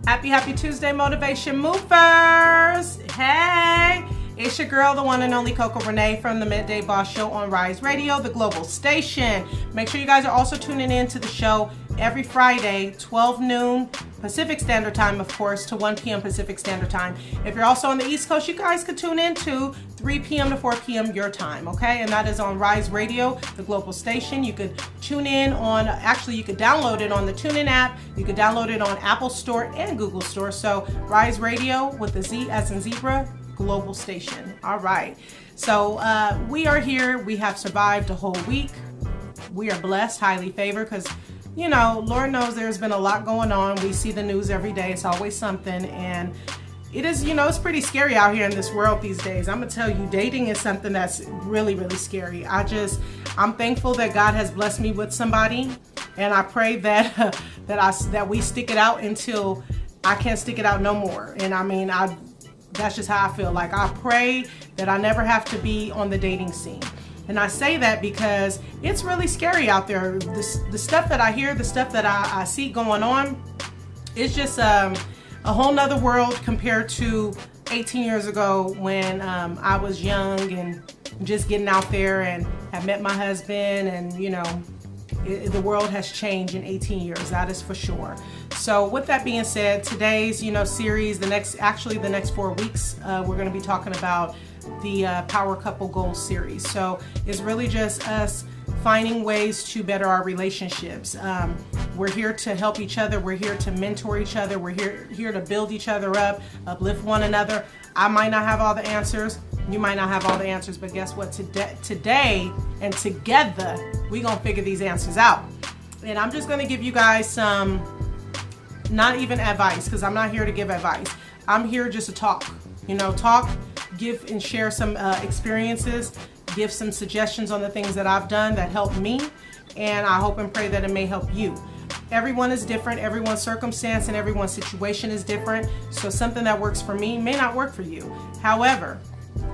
Happy Tuesday, Motivation Movers. Hey, it's your girl, the one and only Coco Renee from the Midday Boss Show on Rise Radio, the global station. Make sure you guys are also tuning in to the show every Friday, 12 noon Pacific Standard Time, of course, to 1 p.m. Pacific Standard Time. If you're also on the East Coast, you guys could tune in to 3 p.m. to 4 p.m. your time, okay? And that is on Rise Radio, the global station. You could tune in on, actually, you could download it on the TuneIn app. You could download it on Apple Store and Google Store. So Rise Radio with the Z as in zebra, global station. All right. So we are here. We have survived a whole week. We are blessed, highly favored, because you know, Lord knows there's been a lot going on. We see the news every day. It's always something. And it is, you know, it's pretty scary out here in this world these days. I'm going to tell you, dating is something that's really, really scary. I'm thankful that God has blessed me with somebody. And I pray that that we stick it out until I can't stick it out no more. And I mean, that's just how I feel. Like, I pray that I never have to be on the dating scene. And I say that because it's really scary out there. The stuff that I hear, the stuff that I see going on, it's just a whole nother world compared to 18 years ago when I was young and just getting out there and had met my husband. And, you know, the world has changed in 18 years, that is for sure. So with that being said, today's, you know, series, the next 4 weeks, we're going to be talking about the Power Couple Goals series. So it's really just us finding ways to better our relationships. We're here to help each other. We're here to mentor each other. We're here to build each other up, uplift one another. I might not have all the answers. You might not have all the answers, but guess what? Today and together, we're going to figure these answers out. And I'm just going to give you guys some, not even advice, because I'm not here to give advice. I'm here just to talk, you know, give and share some experiences, give some suggestions on the things that I've done that helped me, and I hope and pray that it may help you. Everyone is different, everyone's circumstance and everyone's situation is different, so something that works for me may not work for you. However,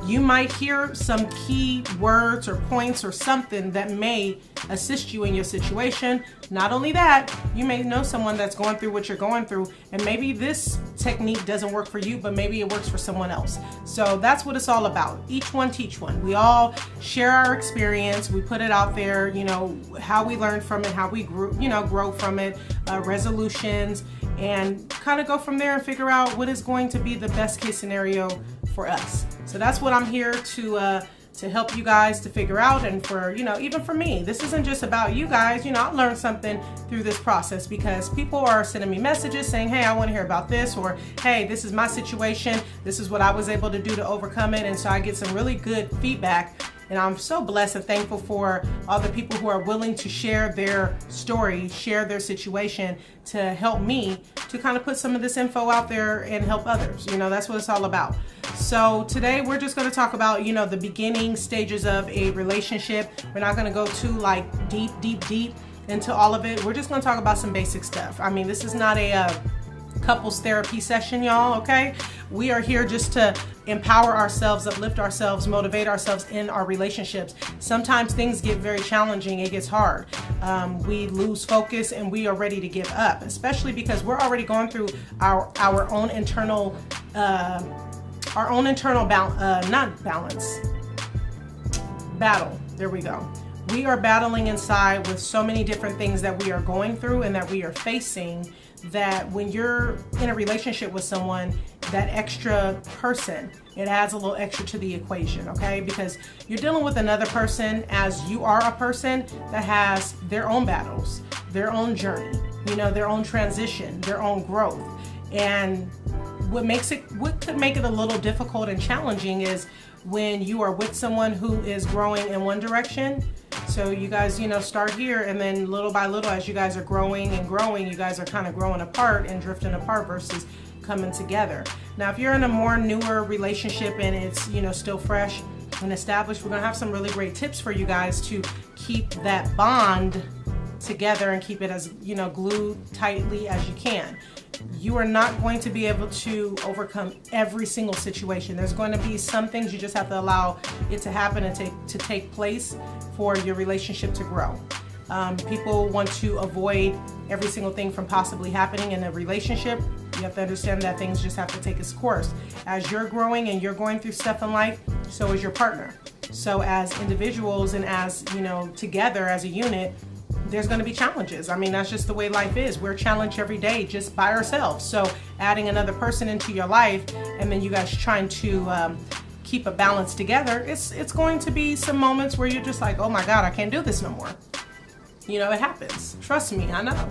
you might hear some key words or points or something that may assist you in your situation. Not only that, you may know someone that's going through what you're going through, and maybe this technique doesn't work for you, but maybe it works for someone else. So that's what it's all about. Each one teach one. We all share our experience. We put it out there, you know, how we learned from it, how we grew, you know, grow from it, resolutions, and kind of go from there and figure out what is going to be the best case scenario for us. So that's what I'm here to help you guys to figure out. And for, you know, even for me, this isn't just about you guys. You know, I learned something through this process because people are sending me messages saying, hey, I want to hear about this, or hey, this is my situation. This is what I was able to do to overcome it. And so I get some really good feedback. And I'm so blessed and thankful for all the people who are willing to share their story, share their situation to help me to kind of put some of this info out there and help others. You know, that's what it's all about. So today we're just going to talk about, you know, the beginning stages of a relationship. We're not going to go too like deep into all of it. We're just going to talk about some basic stuff. I mean, this is not a couples therapy session, y'all, okay? We are here just to empower ourselves, uplift ourselves, motivate ourselves in our relationships. Sometimes things get very challenging. It gets hard. We lose focus and we are ready to give up, especially because we're already going through our own internal battle. There we go. We are battling inside with so many different things that we are going through and that we are facing, that when you're in a relationship with someone, that extra person, it adds a little extra to the equation, okay? Because you're dealing with another person as you are a person that has their own battles, their own journey, you know, their own transition, their own growth. And what could make it a little difficult and challenging is when you are with someone who is growing in one direction. So you guys, you know, start here, and then little by little, as you guys are growing and growing, you guys are kind of growing apart and drifting apart versus coming together. Now, if you're in a more newer relationship and it's, you know, still fresh and established, we're gonna have some really great tips for you guys to keep that bond together and keep it as, you know, glued tightly as you can. you are not going to be able to overcome every single situation. There's going to be some things you just have to allow it to happen and to take place for your relationship to grow. People want to avoid every single thing from possibly happening in a relationship. You have to understand that things just have to take its course. As you're growing and you're going through stuff in life, so is your partner. So as individuals and as, together as a unit, there's going to be challenges. I mean, that's just the way life is. We're challenged every day just by ourselves. So adding another person into your life and then you guys trying to keep a balance together, it's going to be some moments where you're just like, oh my God, I can't do this no more. It happens. Trust me, I know.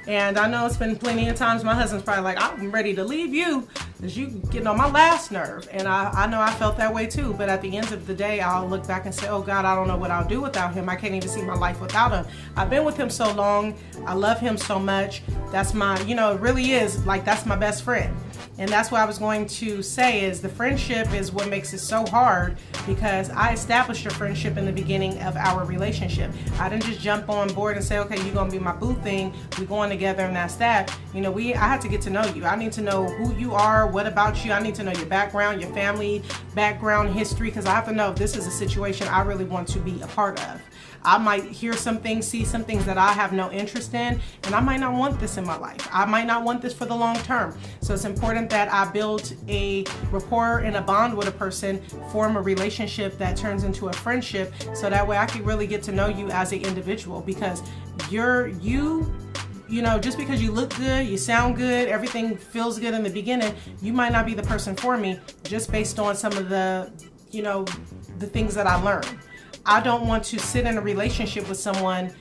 And I know it's been plenty of times my husband's probably like, I'm ready to leave you because you getting on my last nerve. And I know I felt that way too. But at the end of the day, I'll look back and say, oh God, I don't know what I'll do without him. I can't even see my life without him. I've been with him so long. I love him so much. That's my, it really is like, that's my best friend. And that's what I was going to say is the friendship is what makes it so hard, because I established a friendship in the beginning of our relationship. I didn't just jump on board and say, okay, you're going to be my boo thing. We're going together and that's that. I had to get to know you. I need to know who you are, what about you. I need to know your background, your family background, history, because I have to know if this is a situation I really want to be a part of. I might hear some things, see some things that I have no interest in, and I might not want this in my life. I might not want this for the long term. So it's important that I build a rapport and a bond with a person, form a relationship that turns into a friendship, so that way I can really get to know you as an individual, because just because you look good, you sound good, everything feels good in the beginning, you might not be the person for me just based on some of the things that I learned. I don't want to sit in a relationship with someone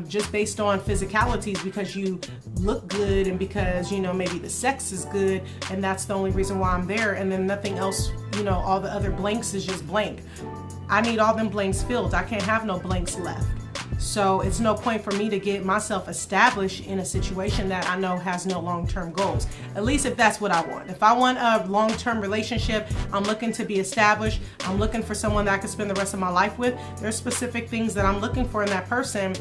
just based on physicalities because you look good and because, maybe the sex is good and that's the only reason why I'm there, and then nothing else, all the other blanks is just blank. I need all them blanks filled. I can't have no blanks left. So it's no point for me to get myself established in a situation that I know has no long-term goals. At least if that's what I want. If I want a long-term relationship, I'm looking to be established. I'm looking for someone that I can spend the rest of my life with. There's specific things that I'm looking for in that person,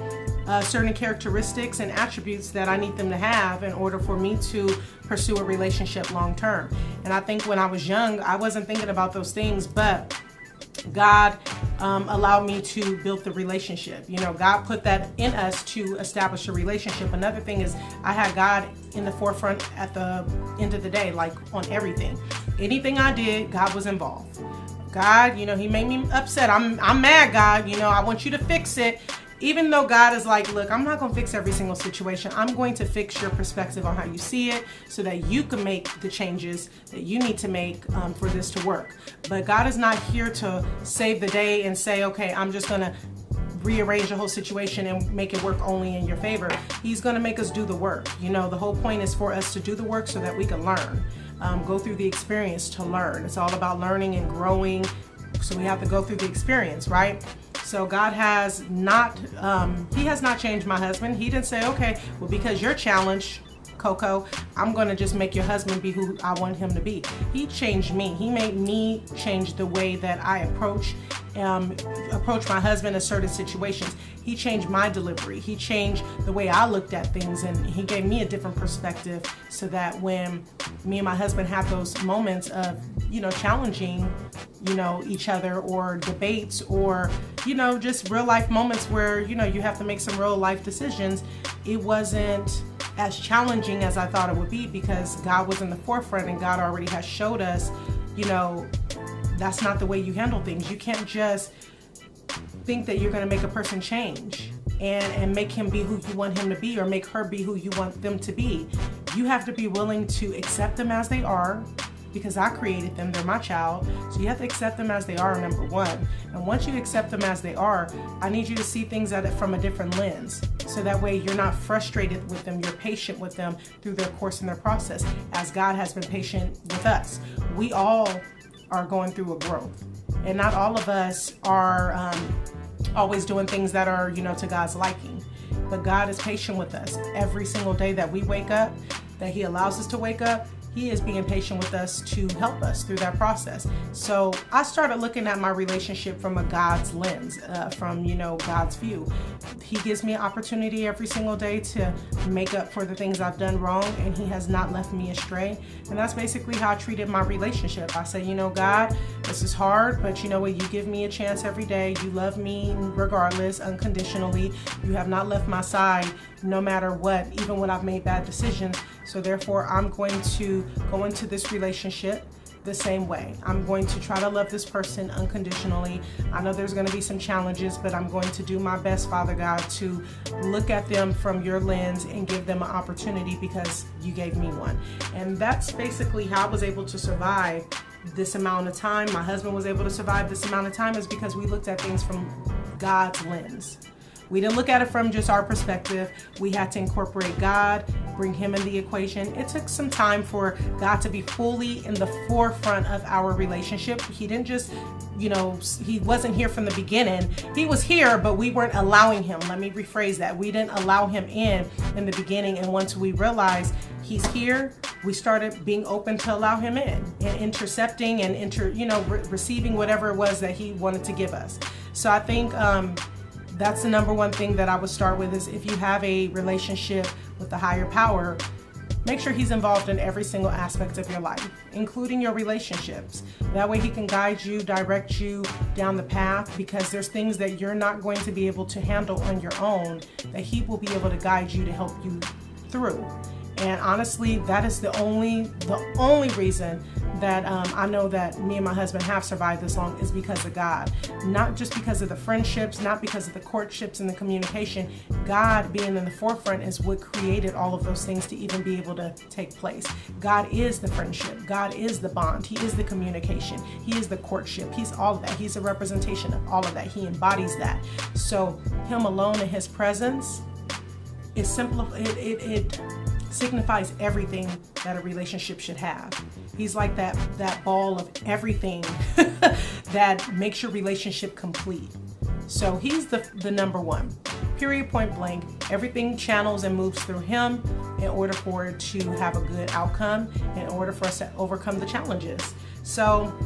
certain characteristics and attributes that I need them to have in order for me to pursue a relationship long-term. And I think when I was young, I wasn't thinking about those things, but God allowed me to build the relationship. God put that in us to establish a relationship. Another thing is I had God in the forefront at the end of the day, like on everything. Anything I did, God was involved. God, he made me upset. I'm mad, God. I want you to fix it. Even though God is like, look, I'm not going to fix every single situation. I'm going to fix your perspective on how you see it so that you can make the changes that you need to make for this to work. But God is not here to save the day and say, okay, I'm just going to rearrange the whole situation and make it work only in your favor. He's going to make us do the work. The whole point is for us to do the work so that we can learn, go through the experience to learn. It's all about learning and growing. So we have to go through the experience, right? So God has not, he has not changed my husband. He didn't say, okay, well, because you're challenged, Coco, I'm going to just make your husband be who I want him to be. He changed me. He made me change the way that I approach my husband in certain situations. He changed my delivery. He changed the way I looked at things, and he gave me a different perspective so that when me and my husband have those moments of, challenging, each other, or debates, or, just real life moments where, you have to make some real life decisions, it wasn't as challenging as I thought it would be, because God was in the forefront and God already has showed us, that's not the way you handle things. You can't just think that you're going to make a person change and make him be who you want him to be, or make her be who you want them to be. You have to be willing to accept them as they are, because I created them. They're my child. So you have to accept them as they are, number one. And once you accept them as they are, I need you to see things from a different lens. So that way you're not frustrated with them. You're patient with them through their course and their process, as God has been patient with us. We all are going through a growth. And not all of us are always doing things that are, to God's liking. But God is patient with us. Every single day that we wake up, that he allows us to wake up, He is being patient with us to help us through that process. So I started looking at my relationship from a God's lens, from, God's view. He gives me an opportunity every single day to make up for the things I've done wrong, and he has not left me astray. And that's basically how I treated my relationship. I said, God, this is hard, but you know what? You give me a chance every day. You love me regardless, unconditionally. You have not left my side no matter what, even when I've made bad decisions. So therefore, I'm going to go into this relationship the same way. I'm going to try to love this person unconditionally. I know there's going to be some challenges, but I'm going to do my best, Father God, to look at them from your lens and give them an opportunity because you gave me one. And that's basically how I was able to survive this amount of time. My husband was able to survive this amount of time is because we looked at things from God's lens. We didn't look at it from just our perspective. We had to incorporate God, bring him in the equation. It took some time for God to be fully in the forefront of our relationship. He didn't just, he wasn't here from the beginning. He was here, but we weren't allowing him. Let me rephrase that. We didn't allow him in the beginning. And once we realized he's here, we started being open to allow him in and intercepting and receiving whatever it was that he wanted to give us. So I think, that's the number one thing that I would start with is if you have a relationship with the higher power, make sure he's involved in every single aspect of your life, including your relationships. That way he can guide you, direct you down the path, because there's things that you're not going to be able to handle on your own that he will be able to guide you to help you through. And honestly, that is the only reason that I know that me and my husband have survived this long is because of God. Not just because of the friendships, not because of the courtships and the communication. God being in the forefront is what created all of those things to even be able to take place. God is the friendship. God is the bond. He is the communication. He is the courtship. He's all of that. He's a representation of all of that. He embodies that. So him alone in his presence is simple. It signifies everything that a relationship should have. He's like that ball of everything that makes your relationship complete. So he's the number one, period, point blank. Everything channels and moves through him in order for it to have a good outcome, in order for us to overcome the challenges. So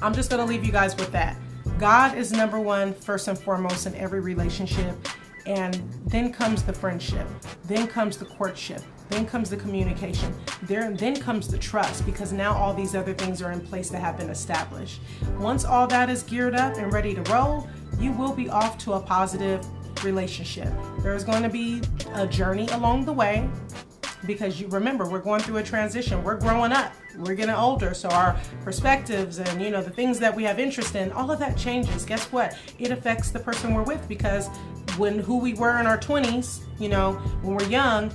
I'm just going to leave you guys with that. God is number one, first and foremost, in every relationship. And then comes the friendship, then comes the courtship, then comes the communication, then comes the trust, because now all these other things are in place that have been established. Once all that is geared up and ready to roll, you will be off to a positive relationship. There's going to be a journey along the way, because you remember, we're going through a transition. We're growing up. We're getting older. So our perspectives and, the things that we have interest in, all of that changes. Guess what? It affects the person we're with, because who we were in our 20s, when we're young,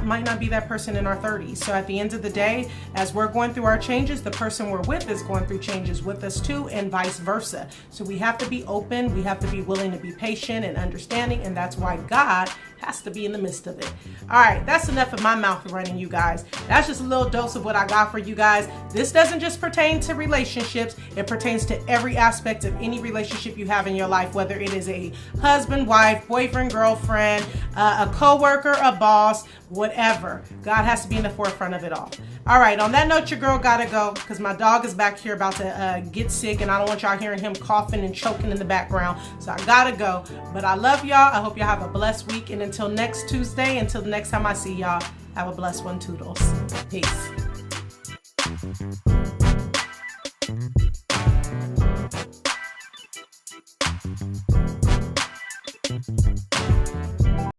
might not be that person in our 30s. So at the end of the day, as we're going through our changes, the person we're with is going through changes with us too, and vice versa. So we have to be open. We have to be willing to be patient and understanding. And that's why God has to be in the midst of it. All right, that's enough of my mouth running, you guys. That's just a little dose of what I got for you guys. This doesn't just pertain to relationships. It pertains to every aspect of any relationship you have in your life, whether it is a husband, wife, boyfriend, girlfriend, a coworker, a boss, whatever. God has to be in the forefront of it all. All right, on that note, your girl gotta go, because my dog is back here about to get sick, and I don't want y'all hearing him coughing and choking in the background. So I gotta go. But I love y'all. I hope y'all have a blessed week. And until next Tuesday, until the next time I see y'all, have a blessed one. Toodles. Peace.